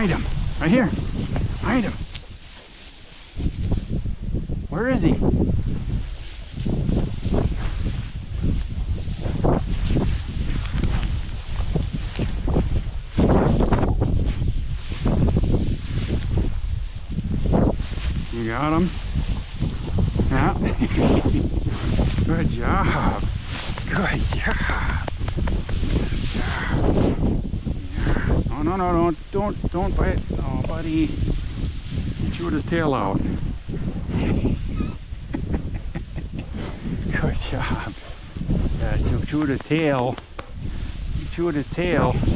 Find him. Right here. Find him. Where is he? You got him? Yeah. Good job. Good job. Yeah. Oh, no, don't bite. Oh, buddy. He chewed his tail out. Good job. Yeah, he chewed his tail. He chewed his tail.